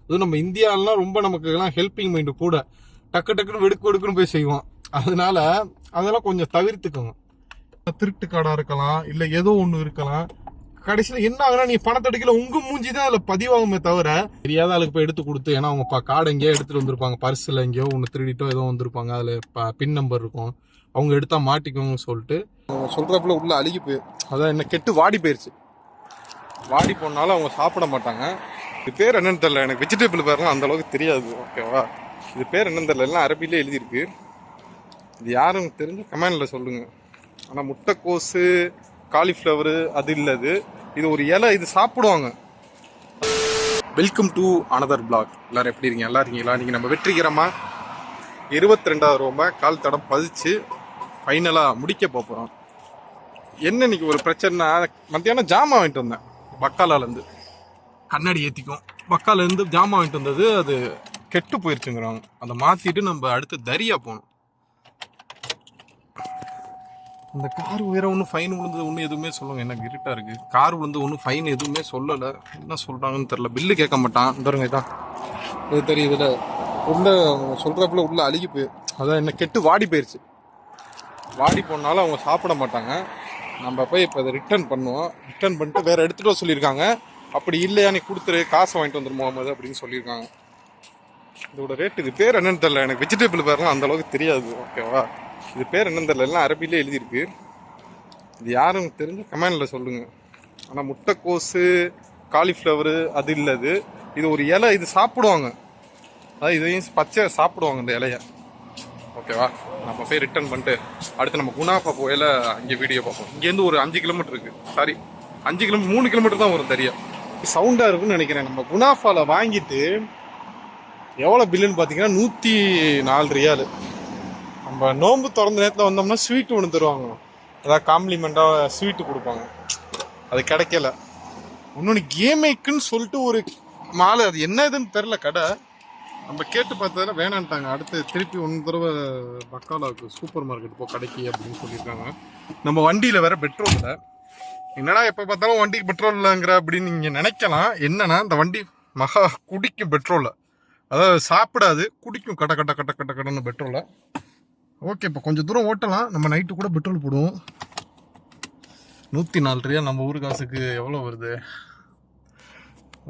அதுவும் நம்ம இந்தியாவிலாம் ரொம்ப நமக்கு எல்லாம் ஹெல்பிங் மைண்டு கூட, டக்கு டக்குன்னு வெடுக்குன்னு போய் செய்வோம். அதனால அதெல்லாம் கொஞ்சம் தவிர்த்துக்கோங்க. திருட்டு கார்டா இருக்கலாம், இல்ல ஏதோ ஒண்ணு இருக்கலாம். கடைசியில் என்ன ஆகுனா, நீ பணத்தை எடுக்கல, உங்க மூஞ்சி தான் அதுல பதிவாகுமே தவிர, தெரியாத ஆளுக்கு போய் எடுத்து கொடுத்து, ஏன்னா அவங்க கார்டு எங்கேயோ எடுத்துட்டு வந்திருப்பாங்க, பர்ஸ்ல எங்கேயோ ஒன்று திருடிட்டோ ஏதோ வந்திருப்பாங்க, அதுல பின் நம்பர் இருக்கும், அவங்க எடுத்தா மாட்டிக்கோங்கன்னு சொல்லிட்டு சொல்றப்பல உள்ள அழுகி போய், அதான் என்ன கெட்டு வாடி போயிருச்சு. வாடி போனாலும் அவங்க சாப்பிட மாட்டாங்க. இது பேர் என்னன்னு தெரியல, எனக்கு வெஜிடபிள் பேர்லாம் அந்த அளவுக்கு தெரியாது. ஓகேவா, இது பேர் என்னன்னு தெரியல, எல்லாம் அரபிலே எழுதியிருக்கு. இது யாரும் தெரிஞ்சு கமெண்ட்ல சொல்லுங்க. ஆனா முட்டைக்கோசு, காலிஃப்ளவரு அது இல்லது, இது ஒரு இலை, இது சாப்பிடுவாங்க. Welcome to another blog. எல்லாரும் எப்படி இருக்கீங்க? நல்லா இருக்கீங்களா? நீங்கள் நம்ம வெற்றிகரமா 22வது ரோமை கால் தடம் பதிச்சு ஃபைனலாக முடிக்க போகிறோம். என்ன இன்னைக்கு ஒரு பிரச்சனைனா, மத்தியானம் ஜாமான் வாங்கிட்டு வந்தேன் பக்காலாலேருந்து. கண்ணாடி ஏற்றிக்கும், பக்காலேருந்து ஜாமான் வாங்கிட்டு வந்தது, அது கெட்டு போயிடுச்சுங்கிறாங்க. அதை மாற்றிட்டு நம்ம அடுத்து தரியா போகணும். அந்த கார் உயர ஒன்றும் ஃபைன் விழுந்தது ஒன்றும் எதுவுமே சொல்லுங்க, எனக்கு இருட்டாக இருக்குது. கார் விழுந்து ஒன்றும் ஃபைன் எதுவுமே சொல்லலை, என்ன சொல்கிறாங்கன்னு தெரில. பில்லு கேட்க மாட்டான். தருங்க, இதான் இது தெரியுதுல, உள்ள சொல்கிறப்பல உள்ள அழுகி போய், அதான் என்ன கெட்டு வாடி போயிடுச்சு. வாடி போனாலும் அவங்க சாப்பிட மாட்டாங்க. நம்ம போய் இப்போ அதை ரிட்டர்ன் பண்ணுவோம். ரிட்டர்ன் பண்ணிட்டு வேறு எடுத்துகிட்டு வர சொல்லியிருக்காங்க. அப்படி இல்லையா நீ கொடுத்துரு, காசை வாங்கிட்டு வந்துடும் முகமது அப்படின்னு சொல்லியிருக்காங்க. இதோட ரேட்டு, இது பேர் என்னன்னு தெரில, எனக்கு வெஜிடபிள் பேர்லாம் அந்த அளவுக்கு தெரியாது. ஓகேவா, இது பேர் என்னன்னு தெரியல, எல்லாம் அரபிலே எழுதியிருக்கு. இது யாரும் தெரிஞ்சு கமெண்ட்ல சொல்லுங்க. ஆனால் முட்டைக்கோசு, காலிஃப்ளவரு அது இல்லது, இது ஒரு இலை, இது சாப்பிடுவாங்க. அதாவது இதையும் பச்சை சாப்பிடுவாங்க இந்த இலைய. ஓகேவா, நம்ம போய் ரிட்டர்ன் பண்ணிட்டு அடுத்து நம்ம குணாஃபா போயில அங்கே வீடியோ பார்ப்போம். இங்கேருந்து ஒரு 5 கிலோமீட்டர் இருக்கு. சாரி, 5 கிலோமீட்டர் 3 கிலோமீட்டர் தான் வரும். தெரியா சவுண்டாக இருக்குன்னு நினைக்கிறேன். நம்ம குணாஃபால வாங்கிட்டு எவ்வளோ பில்லுன்னு பார்த்தீங்கன்னா 104 ரியாலு. நம்ம நோம்பு திறந்த நேரத்தில் வந்தோம்னா ஸ்வீட் ஒன்று தருவாங்க, அதாவது காம்ப்ளிமெண்ட்டாக ஸ்வீட்டு கொடுப்பாங்க. அது கிடைக்கல. இன்னொன்று கேமேக்குன்னு சொல்லிட்டு ஒரு மாலை, அது என்ன இதுன்னு தெரில கடை. நம்ம கேட்டு பார்த்ததுல வேணான்ட்டாங்க. அடுத்து திருப்பி 1 தடவை பக்காலாவுக்கு சூப்பர் மார்க்கெட் போ கடைக்கு அப்படின்னு சொல்லியிருக்காங்க. நம்ம வண்டியில் வேற பெட்ரோல் இல்லை. என்னடா எப்போ பார்த்தாலும் வண்டிக்கு பெட்ரோல் இல்லைங்கிற அப்படின்னு நீங்கள் நினைக்கலாம். என்னன்னா, இந்த வண்டி மகா குடிக்கும் பெட்ரோலை, அதாவது சாப்பிடாது, குடிக்கும் கட்ட கட்ட கட்ட கட்ட கடன்னு பெட்ரோலை. ஓகே, இப்போ கொஞ்சம் தூரம் ஓட்டலாம். நம்ம நைட்டு கூட பெட்ரோல் போடுவோம். 104 ரியால் நம்ம ஊர் காசுக்கு எவ்வளோ வருது?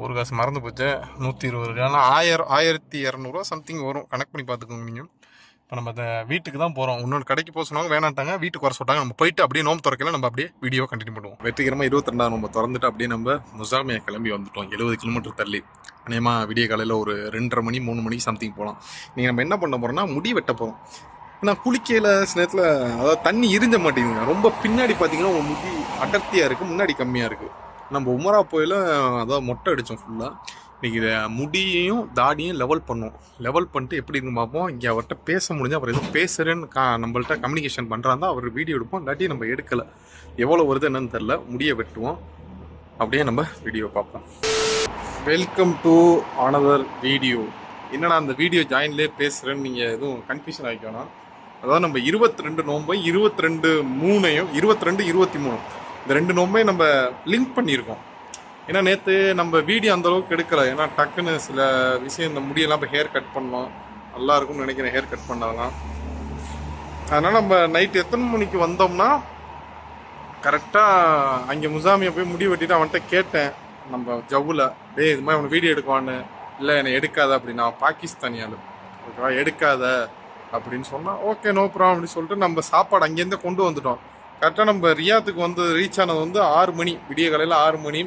ஒரு காசு மறந்து போச்சு. 120 ரியால்னா 1200 சம்திங் வரும். கணக்கு பண்ணி பார்த்துக்கோங்க நீங்கள். இப்போ நம்ம அந்த வீட்டுக்கு தான் போகிறோம். இன்னொரு கடைக்கு போக சொன்னாங்க, வேணாட்டாங்க. வீட்டுக்கு வர சொல்லிட்டாங்க. நம்ம போயிட்டு அப்படியே நோம்பு திறக்கல, நம்ம அப்படியே வீடியோ கண்டினியூ பண்ணுவோம். வெற்றிகரமாக 22ஆம் நம்ம திறந்துட்டு அப்படியே நம்ம முசாமியா கிளம்பி வந்துட்டோம். 70 கிலோமீட்டர் தள்ளி. அநேகமாக விடிய காலையில் ஒரு 2:30 மணி 3 மணிக்கு சம்திங் போகலாம். நீங்கள் நம்ம என்ன பண்ண போகிறோம்னா, முடி வெட்ட போகிறோம். நான் குளிக்கையில் சில நேரத்தில் அதாவது தண்ணி இருந்த மாட்டேங்குதுங்க. ரொம்ப பின்னாடி பார்த்தீங்கன்னா உங்கள் முடி அடர்த்தியாக இருக்குது, முன்னாடி கம்மியாக இருக்குது. நம்ம உமரா போயில அதாவது மொட்டை அடித்தோம் ஃபுல்லாக. இன்றைக்கி இதை முடியையும் தாடியும் லெவல் பண்ணோம். லெவல் பண்ணிட்டு எப்படி இருந்து பார்ப்போம். இங்கே அவர்கிட்ட பேச முடிஞ்சு அவர் எதுவும் பேசுகிறேன்னு நம்மள்ட்ட கம்யூனிகேஷன் பண்ணுறாந்தா அவர் வீடியோ எடுப்போம். இல்லாட்டி நம்ம எடுக்கலை. எவ்வளோ வருது என்னன்னு தெரில. முடியை வெட்டுவோம். அப்படியே நம்ம வீடியோ பார்ப்போம். Welcome to another video. என்னடா அந்த வீடியோ ஜாயின்லேயே பேசுகிறேன்னு நீங்கள் எதுவும் கன்ஃபியூஷன் ஆகிக்கணும். அதாவது நம்ம 22 நோம்பை 22/3 22 23 இந்த 2 நோம்பையும் நம்ம லிங்க் பண்ணியிருக்கோம். ஏன்னா நேற்று நம்ம வீடியோ அந்தளவுக்கு எடுக்கலை. ஏன்னா டக்குன்னு சில விஷயம், இந்த முடியெல்லாம் இப்போ ஹேர் கட் பண்ணோம். நல்லா இருக்கும்னு நினைக்கிறேன் ஹேர் கட் பண்ணாதான். அதனால் நம்ம நைட்டு எத்தனை மணிக்கு வந்தோம்னா, கரெக்டாக அங்கே முசாமியை போய் முடி வெட்டிட்டு அவன்கிட்ட கேட்டேன். நம்ம ஜவ்வில் டே இது மாதிரி அவனை வீடியோ எடுக்குவான்னு. இல்லை என்னை எடுக்காத அப்படின்னா, பாகிஸ்தானியால் ஓகேவா எடுக்காத அப்படின்னு சொன்னால் ஓகே நோ ப்ராப்ளம் அப்படின்னு சொல்லிட்டு நம்ம சாப்பாடு அங்கேருந்து கொண்டு வந்துட்டோம். கரெக்டாக நம்ம ரியாத்துக்கு வந்து ரீச் ஆனது வந்து 6 மணி, விடிய காலையில் 6 மணி.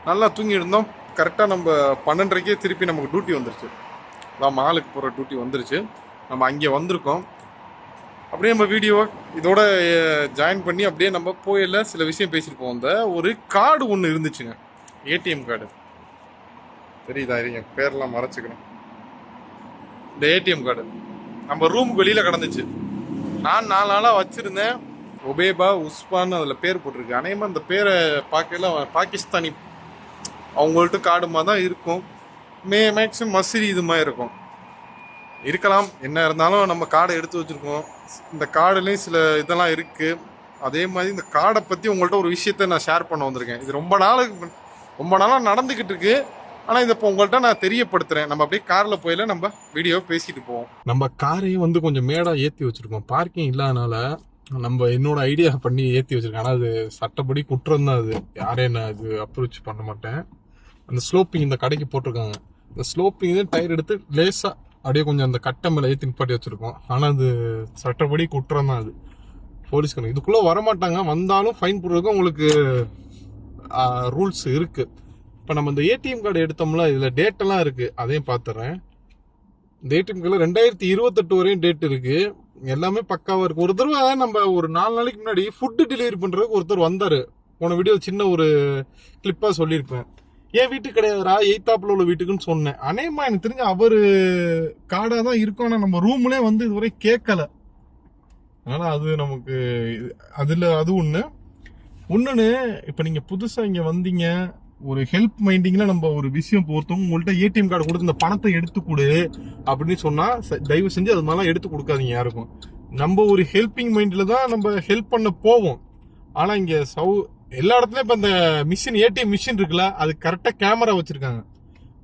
நல்லா தூங்கி இருந்தோம். கரெக்டாக நம்ம 12:30க்கே திருப்பி நமக்கு டியூட்டி வந்துருச்சு. அதான் மாலுக்கு போகிற டியூட்டி வந்துருச்சு. நம்ம அங்கே வந்திருக்கோம். அப்படியே நம்ம வீடியோவை இதோட ஜாயின் பண்ணி அப்படியே நம்ம போயில சில விஷயம் பேசியிருப்போம். அந்த ஒரு கார்டு ஒன்று இருந்துச்சுங்க, ஏடிஎம் கார்டு. தெரியுதா? என் பேரெல்லாம் மறைச்சிக்கணும். இந்த ஏடிஎம் கார்டு நம்ம ரூமுக்கு வெளியில் கிடந்துச்சு. நான் 4 நாளாக வச்சுருந்தேன். ஒபேபா உஸ்மான்னு அதில் பேர் போட்டிருக்கு. அநேகமாக அந்த பேரை பார்க்கல பாகிஸ்தானி அவங்கள்ட்ட கார்டுமா தான் இருக்கும். மேக்ஸிமம் மசிரி இது மாதிரி இருக்கலாம். என்ன இருந்தாலும் நம்ம கார்டை எடுத்து வச்சுருக்கோம். இந்த கார்டுலேயும் சில இதெல்லாம் இருக்குது. அதே மாதிரி இந்த கார்டை பற்றி உங்கள்கிட்ட ஒரு விஷயத்த நான் ஷேர் பண்ண வந்திருக்கேன். இது ரொம்ப நாளாக நடந்துக்கிட்டு இருக்கு. ஆனால் இதை இப்போ உங்கள்கிட்ட நான் தெரியப்படுத்துகிறேன். நம்ம அப்படியே காரில் போயில நம்ம வீடியோ பேசிட்டு போவோம். நம்ம காரையும் வந்து கொஞ்சம் மேடாக ஏற்றி வச்சுருக்கோம். பார்க்கிங் இல்லாதனால நம்ம என்னோட ஐடியா பண்ணி ஏற்றி வச்சுருக்கேன். ஆனால் அது சட்டப்படி குற்றம் தான். அது யாரே நான் அது அப்ரோச் பண்ண மாட்டேன். அந்த ஸ்லோப்பிங் இந்த கடைக்கு போட்டிருக்காங்க. இந்த ஸ்லோப்பிங் டயர் எடுத்து லேசாக அப்படியே கொஞ்சம் அந்த கட்டை மேலே ஏற்றி நிப்பாட்டி வச்சுருக்கோம். ஆனால் அது சட்டப்படி குற்றம் தான். அது போலீஸ்காரங்க இதுக்குள்ளே வரமாட்டாங்க. வந்தாலும் ஃபைன் போடுறதுக்கு உங்களுக்கு ரூல்ஸ் இருக்குது. இப்போ நம்ம இந்த ஏடிஎம் கார்டு எடுத்தோம்ல, இதில் டேட்டெல்லாம் இருக்குது. அதையும் பார்த்துறேன். இந்த ஏடிஎம் கார்டில் 2028 வரையும் டேட் இருக்குது. எல்லாமே பக்காவாக இருக்குது. ஒரு தடவை நம்ம ஒரு 4 நாளைக்கு முன்னாடி ஃபுட்டு டெலிவரி பண்ணுறதுக்கு ஒருத்தர் வந்தார். போன வீடியோ சின்ன ஒரு கிளிப்பாக சொல்லியிருப்பேன். ஏன் வீட்டுக்கு கிடையாதுரா, எய்த்தாப்பில் உள்ள வீட்டுக்குன்னு சொன்னேன். அநேகமாக எனக்கு தெரிஞ்சு அவர் கார்டாக தான் இருக்கும். ஆனால் நம்ம ரூம்லேயே வந்து இதுவரை கேட்கல. அதனால் அது நமக்கு அதில் அது ஒன்றுன்னு. இப்போ நீங்கள் புதுசாக இங்கே வந்தீங்க, ஒரு ஹெல்ப் மைண்டிங்கில் நம்ம ஒரு விஷயம் பொறுத்தவங்க உங்கள்கிட்ட ஏடிஎம் கார்டு கொடுத்து இந்த பணத்தை எடுத்து கொடு அப்படின்னு சொன்னால் தயவு செஞ்சு அது மாதிரிலாம் எடுத்து கொடுக்காதீங்க யாருக்கும். நம்ம ஒரு ஹெல்பிங் மைண்டில் தான் நம்ம ஹெல்ப் பண்ண போவோம். ஆனால் இங்கே எல்லா இடத்துலையும் இப்போ இந்த மிஷின் ஏடிஎம் மிஷின் இருக்குல்ல, அது கரெக்டாக கேமரா வச்சுருக்காங்க.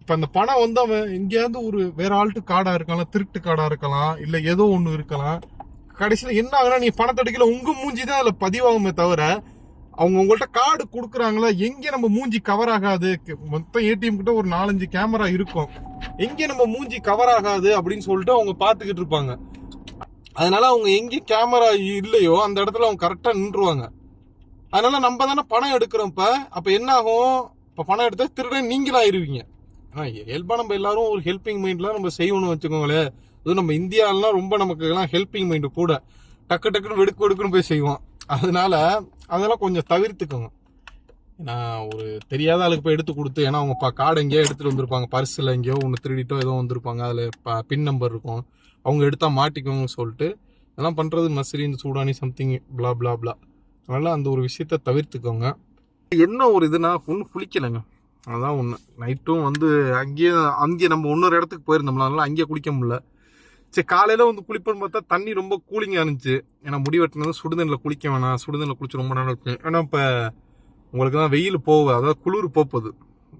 இப்போ அந்த பணம் வந்து அவன் எங்கேயாவது ஒரு வேற ஆள்ட்டு கார்டாக இருக்கலாம், திருட்டு கார்டாக இருக்கலாம், இல்லை ஏதோ ஒன்று இருக்கலாம். கடைசியில் என்ன ஆகுனா, நீ பணத்தை எடுக்கல, உங்கள் மூஞ்சி தான் அதில் பதிவாகுமே தவிர அவங்க உங்கள்கிட்ட கார்டு கொடுக்குறாங்களா, எங்கே நம்ம மூஞ்சி கவர் ஆகாது. மொத்தம் ஏடிஎம் கிட்ட ஒரு 4-5 கேமரா இருக்கும். எங்கே நம்ம மூஞ்சி கவர் ஆகாது அப்படின்னு சொல்லிட்டு அவங்க பார்த்துக்கிட்டு இருப்பாங்க. அதனால அவங்க எங்கே கேமரா இல்லையோ அந்த இடத்துல அவங்க கரெக்டாக நின்றுவாங்க. அதனால நம்ம தானே பணம் எடுக்கிறோம். அப்போ என்ன ஆகும், இப்போ பணம் எடுத்தா திருடன் நீங்களும் ஆயிடுவீங்க. இயல்பாக நம்ம எல்லாரும் ஒரு ஹெல்பிங் மைண்டில் நம்ம செய்யணும்னு வச்சுக்கோங்களேன். அதுவும் நம்ம இந்தியாவிலாம் ரொம்ப நமக்கு எல்லாம் ஹெல்பிங் மைண்டு கூட டக்கு டக்குன்னு வெடுக்குன்னு போய் செய்வோம். அதனால அதெல்லாம் கொஞ்சம் தவிர்த்துக்கோங்க. நான் ஒரு தெரியாத ஆளுக்கு போய் எடுத்து கொடுத்து, ஏன்னா அவங்க கார்டு எங்கேயோ எடுத்துகிட்டு வந்திருப்பாங்க, பர்ஸில் எங்கேயோ ஒன்று திருடிட்டோ ஏதோ வந்திருப்பாங்க, அதில் பின் நம்பர் இருக்கும், அவங்க எடுத்தால் மாட்டிக்கோங்கன்னு சொல்லிட்டு இதெல்லாம் பண்ணுறது மஸ்ரின் சூடானி சம்திங் பிளா பிளா பிளா. அதனால் அந்த ஒரு விஷயத்த தவிர்த்துக்கோங்க. என்ன ஒரு இதுனா ஒன்றும் குளிக்கலைங்க, அதுதான் ஒன்று. நைட்டும் வந்து அங்கேயே நம்ம இன்னொரு இடத்துக்கு போயிருந்தோம்ல, அதனால அங்கேயே குளிக்க முடியல. சரி, காலையில் வந்து குளிப்போன்னு பார்த்தா தண்ணி ரொம்ப கூலிங்காக இருந்துச்சு. ஏன்னா முடி வெட்டினது சுடுதண்ணில் குளிக்க வேணாம், சுடுதண்ணில் குளிச்சு ரொம்ப நேரம் இருக்கு. ஏன்னா இப்போ உங்களுக்கு தான் வெயில் அதாவது குளிர் போகுது,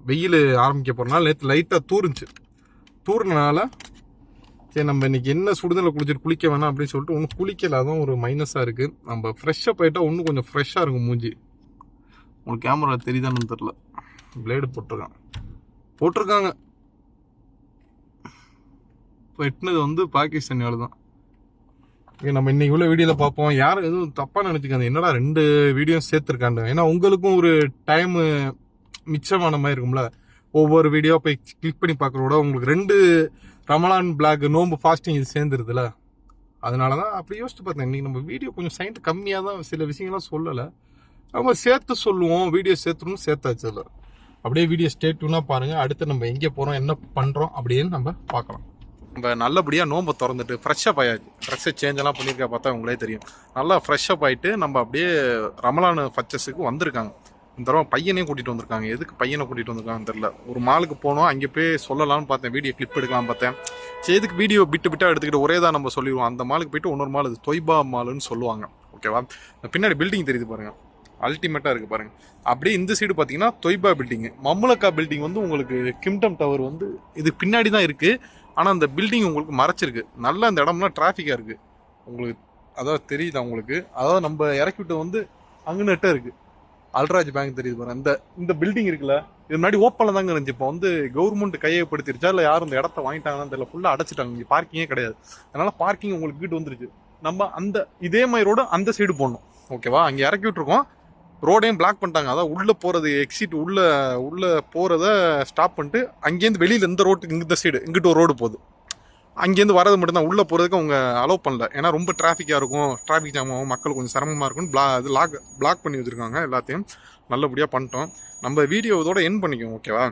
வெயில் ஆரம்பிக்க போகிறனால நேற்று லைட்டாக தூறுனால சரி நம்ம இன்னைக்கு என்ன சுடுதண்ணில் குளிச்சுட்டு குளிக்க வேணாம் அப்படின்னு சொல்லிட்டு ஒன்றும் குளிக்கல. அதுவும் ஒரு மைனஸாக இருக்குது. நம்ம ஃப்ரெஷ்ஷாக போயிட்டா இன்னும் கொஞ்சம் ஃப்ரெஷ்ஷாக இருக்கும் மூஞ்சி. உங்களுக்கு கேமரா தெரியுதான்னு தெரில, பிளேடு போட்டிருக்காங்க. வெட்டினது வந்து பாகிஸ்தான் ஆளு தான். நம்ம இன்னைக்கு உள்ள வீடியோவில் பார்ப்போம். யாரும் எதுவும் தப்பாக நினச்சிக்காங்க, என்னடா 2 வீடியோ சேர்த்துருக்காண்டு. ஏன்னா உங்களுக்கும் ஒரு டைமு மிச்சமான மாதிரி இருக்கும்ல. ஒவ்வொரு வீடியோ போய் கிளிக் பண்ணி பார்க்குறோட உங்களுக்கு 2 ரமலான் பிளாக் நோம்பு ஃபாஸ்டிங் இது சேர்ந்துருதுல. அதனால தான் அப்படி யோசிச்சு பார்த்தேன். இன்றைக்கி நம்ம வீடியோ கொஞ்சம் சைண்ட் கம்மியாக தான், சில விஷயங்கள்லாம் சொல்லலை. நம்ம சேர்த்து சொல்லுவோம், வீடியோ சேர்த்துணும், சேர்த்தாச்சு. இல்லை அப்படியே வீடியோ ஸ்டேட்யூனாக பாருங்கள். அடுத்து நம்ம எங்கே போகிறோம், என்ன பண்ணுறோம் அப்படின்னு நம்ம பார்க்கலாம். நம்ம நல்லபடியாக நோம்பை திறந்துட்டு ஃப்ரெஷ்ஷப் ஆயாச்சு. ட்ரெஸ்ஸை சேஞ்செல்லாம் பண்ணியிருக்கா பார்த்தா உங்களே தெரியும். நல்லா ஃப்ரெஷ்ஷப் ஆகிட்டு நம்ம அப்படியே ரமலான் பர்ச்சேஸுக்கு வந்திருக்காங்க. இந்த தடவை பையனையும் கூட்டிகிட்டு வந்திருக்காங்க. எதுக்கு பையனை கூட்டிகிட்டு வந்திருக்காங்கன்னு தெரில. ஒரு மாலுக்கு போனோம், அங்கே போய் சொல்லலாம்னு பார்த்தேன், வீடியோ கிளிப் எடுக்கலாம் பார்த்தேன். சரி, எதுக்கு வீடியோ பிட்டாக எடுத்துக்கிட்டு ஒரே தான் நம்ம சொல்லிடுவோம். அந்த மாலுக்கு போயிட்டு இன்னொரு மால், இது தொய்பா மாலுன்னு சொல்லுவாங்க. ஓகேவா? பின்னாடி பில்டிங் தெரியுது பாருங்கள், அல்டிமேட்டாக இருக்குது பாருங்கள். அப்படியே இந்த சைடு பார்த்தீங்கன்னா தொய்பா பில்டிங்கு. மம்முலக்கா பில்டிங் வந்து உங்களுக்கு கிங்டம் டவர் வந்து இது பின்னாடி தான் இருக்குது. ஆனால் அந்த பில்டிங் உங்களுக்கு மறைச்சிருக்கு. நல்லா அந்த இடம்லாம் டிராஃபிக்காக இருக்குது உங்களுக்கு. அதாவது தெரியுதா உங்களுக்கு? அதாவது நம்ம இறக்கி விட்டு வந்து அங்குன்னுட்டே இருக்குது. அல்ராஜ் பேங்க் தெரியுது பாருங்க. இந்த பில்டிங் இருக்குல்ல, இது முன்னாடி ஓப்பனில் தாங்க இருந்துச்சு. இப்போ வந்து கவர்மெண்ட் கையப்படுத்திருச்சா இல்லை யாரும் இந்த இடத்த வாங்கிட்டாங்கன்னு தெரியல, ஃபுல்லாக அடைச்சிட்டாங்க. இங்கே பார்க்கிங்கே கிடையாது. அதனால பார்க்கிங் உங்களுக்கு வீட்டு வந்துருச்சு. நம்ம இதே மாதிரி ரோடு அந்த சைடு போடணும். ஓகேவா? அங்கே இறக்கி விட்டுருக்கோம், ரோடையும் பிளாக் பண்ணிட்டாங்க. அதாவது உள்ளே போகிறது எக்ஸிட், உள்ளே போகிறத ஸ்டாப் பண்ணிட்டு அங்கேருந்து வெளியில் இந்த ரோட்டுக்கு இந்த சைடு இங்கிட்ட ஒரு ரோடு போகுது. அங்கேருந்து வரது மட்டும்தான், உள்ளே போகிறதுக்கு அவங்க அலோவ் பண்ணல. ஏன்னா ரொம்ப டிராஃபிக்காக இருக்கும், டிராஃபிக் ஜாம் ஆகும், மக்கள் கொஞ்சம் சிரமமாக இருக்கும்னு பிளாக் பண்ணி வச்சுருக்காங்க. எல்லாத்தையும் நல்லபடியாக பண்ணிட்டோம். நம்ம வீடியோ இதோட எண்ட் பண்ணிக்குவோம். ஓகேவா?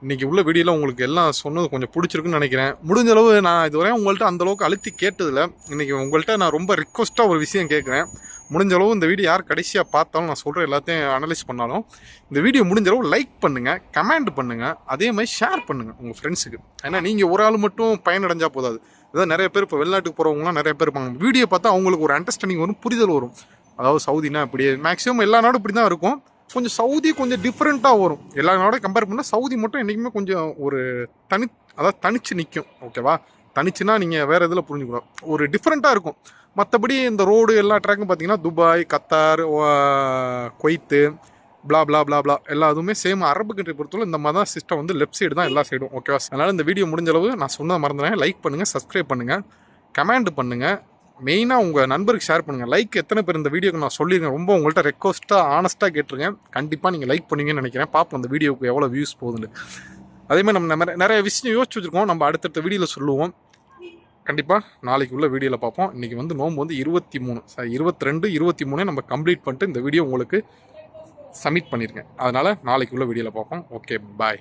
இன்றைக்கி உள்ள வீடியோவில் உங்களுக்கு எல்லாம் சொன்னது கொஞ்சம் பிடிச்சிருக்குன்னு நினைக்கிறேன். முடிஞ்ச அளவு நான் இதுவரை உங்கள்கிட்ட அந்தளவுக்கு அழுத்தி கேட்டதில்லை. இன்றைக்கி உங்கள்கிட்ட நான் ரொம்ப ரிக்வஸ்ட்டாக ஒரு விஷயம் கேட்குறேன். முடிஞ்ச அளவு இந்த வீடியோ யார் கடைசியாக பார்த்தாலும், நான் சொல்கிற எல்லாத்தையும் அனலைஸ் பண்ணாலும், இந்த வீடியோ முடிஞ்ச அளவு லைக் பண்ணுங்கள், கமெண்ட் பண்ணுங்கள், அதே மாதிரி ஷேர் பண்ணுங்கள் உங்கள் ஃப்ரெண்ட்ஸுக்கு. ஏன்னா நீங்கள் ஒரு ஆள் மட்டும் பயனடைஞ்சால் போதாது. அதாவது நிறைய பேர் இப்போ வெளிநாட்டுக்கு போகிறவங்களாம் நிறைய பேர் இருப்பாங்க. வீடியோ பார்த்தா அவங்களுக்கு ஒரு அண்டர்ஸ்டாண்டிங் வரும், புரிதல் வரும். அதாவது சவுதினா இப்படி மேக்ஸிமம் எல்லா நாடும் இப்படி தான் இருக்கும். கொஞ்சம் சவுதி கொஞ்சம் டிஃப்ரெண்ட்டாக வரும். எல்லா நாடோட கம்பேர் பண்ணால் சவுதி மட்டும் என்றைக்குமே கொஞ்சம் ஒரு அதாவது தனிச்சு நிற்கும். ஓகேவா? தனிச்சுன்னா நீங்கள் வேறு இதில் புரிஞ்சுக்கணும். ஒரு டிஃப்ரெண்ட்டாக இருக்கும். மற்றபடி இந்த ரோடு எல்லா ட்ராக்கும் பார்த்தீங்கன்னா துபாய், கத்தார், குவைத்து, பிளா பிளா பிளா பிளா எல்லா இதுவுமே சேம். அரபு கண்ட்ரி பொறுத்தவரை இந்த மாதிரி தான் சிஸ்டம் வந்து லெஃப்ட் சைடு தான் எல்லா சைடும். ஓகேவா? அதனால் இந்த வீடியோ முடிஞ்ச அளவு நான் சொன்னதை மறந்துடுறேன். லைக் பண்ணுங்கள், சப்ஸ்கிரைப் பண்ணுங்கள், கமெண்ட் பண்ணுங்கள், மெயினாக உங்கள் நண்பருக்கு ஷேர் பண்ணுங்கள். லைக் எத்தனை பேர் இந்த வீடியோக்கு நான் சொல்லியிருக்கேன். ரொம்ப உங்கள்கிட்ட ரெக்வஸ்ட்டாக ஆனஸ்ட்டாக கேட்டிருக்கேன். கண்டிப்பாக நீங்கள் லைக் பண்ணுவீங்கன்னு நினைக்கிறேன். பார்ப்போம் அந்த வீடியோக்கு எவ்வளோ வியூஸ் போகுதுன்னு. அதேமாதிரி நம்ம நிறைய விஷயம் யோசிச்சு வச்சுருக்கோம். நம்ம அடுத்தடுத்த வீடியோவில் சொல்லுவோம். கண்டிப்பாக நாளைக்கு உள்ள வீடியோவில் பார்ப்போம். இன்றைக்கி வந்து நோம்பு வந்து 22, 23 நம்ம கம்ப்ளீட் பண்ணிட்டு இந்த வீடியோ உங்களுக்கு சப்மிட் பண்ணியிருக்கேன். அதனால் நாளைக்கு உள்ள வீடியோவில் பார்ப்போம். ஓகே, பாய்.